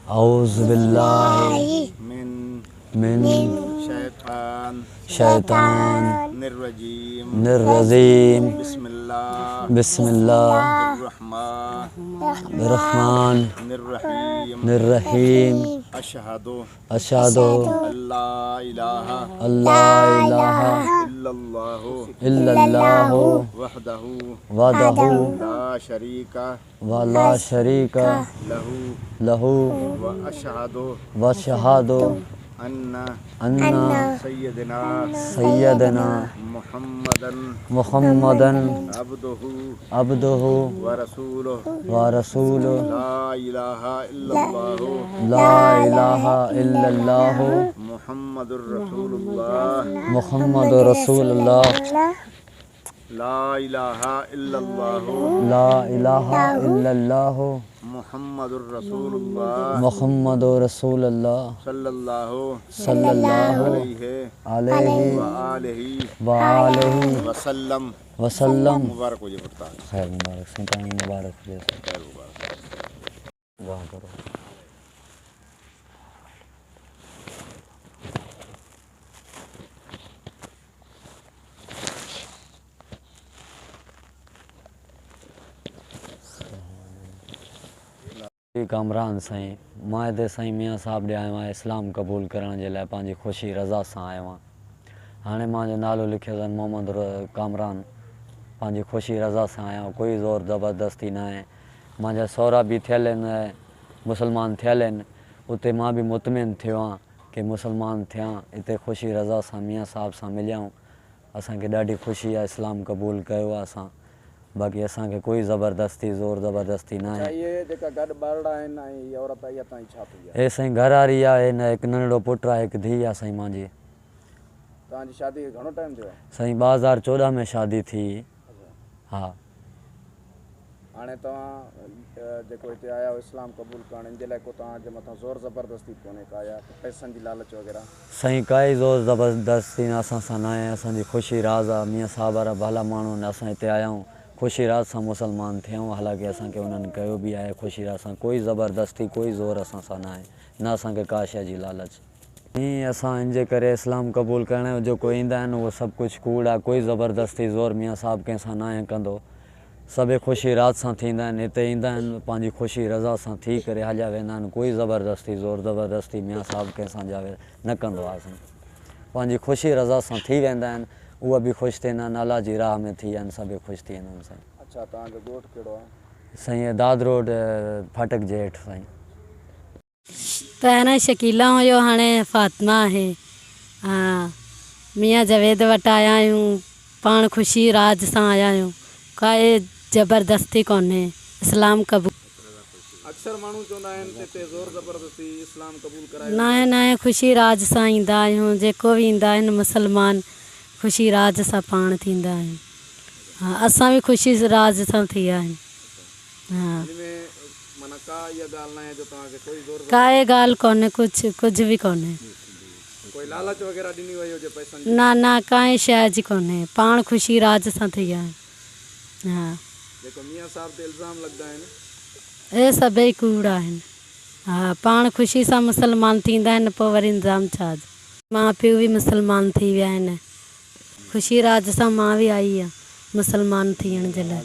औज़ु बिल्लाहि मिन शैतान निर्रजीम बिस्मिल्लाहिर्रहमान निर्रहीम अशहदु अल्ला इलाहा इल्लल्लाहु वहदहु ला शरीका लहू व अशहदु अन्ना सय्यदना मुहम्मदन अब्दुहु व रसूलुहु ला इलाहा इल्लल्लाहु मुहम्मदुर रसूलुल्लाह ला इलाहा इल्लल्लाहु मुहम्मदुर रसूलुल्लाह सल्लल्लाहु अलैहि व आलिहि वसल्लम। मुबारक हो जी पुरता खैर मुबारक संतानी मुबारक हो खैर मुबारक दुआ करो। कामरान साईं मां हिते साईं मियां साहब ॾे आयो आहियां इस्लाम क़बूल करण जे लाइ पंहिंजी ख़ुशी रज़ा सां आयो आहियां। हाणे मुंहिंजो नालो लिखियो अथनि मोहम्मद कामरान। पंहिंजी ख़ुशी रज़ा सां आहियां, कोई ज़ोर ज़बरदस्ती न आहे। मुंहिंजा सहुरा बि थियल आहिनि, मुस्लमान थियल आहिनि। उते मां बि मुतमिन थियो आहियां की मुस्लमान थियां। हिते ख़ुशी रज़ा सां मियां साहब सां मिलियाऊं। असांखे ॾाढी ख़ुशी आहे, इस्लाम क़बूल कयो आहे असां। बाक़ी असांखे कोई ज़बरदस्ती ज़ोर ज़बरदस्ती न आहे। हे साईं घर वारी आहे, न हिकु नंढड़ो पुटु आहे, हिकु धीउ आहे साईं मुंहिंजी। तव्हांजी शादी खे घणो टाइम थियो आहे? साईं 2014 में शादी थी। हा हाणे तव्हां जेको हिते आया आहियो इस्लाम क़बूल करण, इन जे लाइ को तव्हांजे मथां ज़ोर ज़बरदस्ती कोन्हे का या पैसनि जी लालच वग़ैरह? साईं काई ज़ोर ज़बरदस्ती असां सां न आहे। असांजी ख़ुशी राज़ आहे। मियां साहब वारा भला माण्हू आहिनि। असां हिते आया आहियूं ख़ुशी राज़ सां मुस्लमान थियूं। हालांकि असांखे उन्हनि कयो बि आहे ख़ुशी राज़ सां। कोई ज़बरदस्ती कोई ज़ोर असां सां न आहे, न असांखे का शइ जी लालच। ईअं असां इन जे करे इस्लाम क़बूल करण जो जेको ईंदा आहिनि उहो सभु कुझु कूड़ आहे। कोई ज़बरदस्ती ज़ोर मियां साहब कंहिंसां न आहे कंदो। सभु ख़ुशी राज़ सां थींदा आहिनि। हिते ईंदा आहिनि पंहिंजी ख़ुशी रज़ा सां थी करे हलिया वेंदा आहिनि। कोई ज़बरदस्ती ज़ोर ज़बरदस्ती मियां साहब कंहिंसां न कंदो आहे। असां पंहिंजी ख़ुशी रज़ा सां थी वेंदा आहिनि। उहा बि ख़ुशि थींदा आहिनि, अलाह जी राह में थी विया आहिनि, सभु ख़ुशि थी वेंदा आहिनि साईं। अच्छा तव्हांजो ॻोठु कहिड़ो आहे? साईं दाद रोड फाटक जे हेठि साईं। पहिरियों शकीला हुयो, हाणे फातिमा आहे। हा मियां जवेद वटि आया आहियूं, पाण ख़ुशी राज सां आया आहियूं। काई ज़बरदस्ती कोन्हे। इस्लाम क़बूल अक्सर माण्हू चवंदा आहिनि हिते ज़ोर ज़बरदस्ती इस्लाम क़बूल करायो। न आहे, न आहे, ख़ुशी राज सां ईंदा आहियूं। जेको बि ईंदा आहिनि मुस्लमान ख़ुशी राज सां पाण थींदा आहिनि। हा असां बि ख़ुशी राज सां थी विया आहियूं। हा काई ॻाल्हि कोन्हे, कुझु बि कोन्हे। कोई लालच वग़ैरह ॾिनी वई हुजे पैसनि जी? न न काई शइ जी कोन्हे, पाण ख़ुशी राज सां थी विया आहिनि। हा जेको मियां साहब ते इल्ज़ाम लॻंदा आहिनि हे सभई कूड़ आहिनि। हा पाण ख़ुशी सां मुस्लमान थींदा आहिनि, पोइ वरी इल्ज़ाम छा? माउ पीउ बि मुस्लमान थी विया आहिनि। ख़ुशी राज सां मां बि आई आहियां मुस्लमान थियण जे लाइ।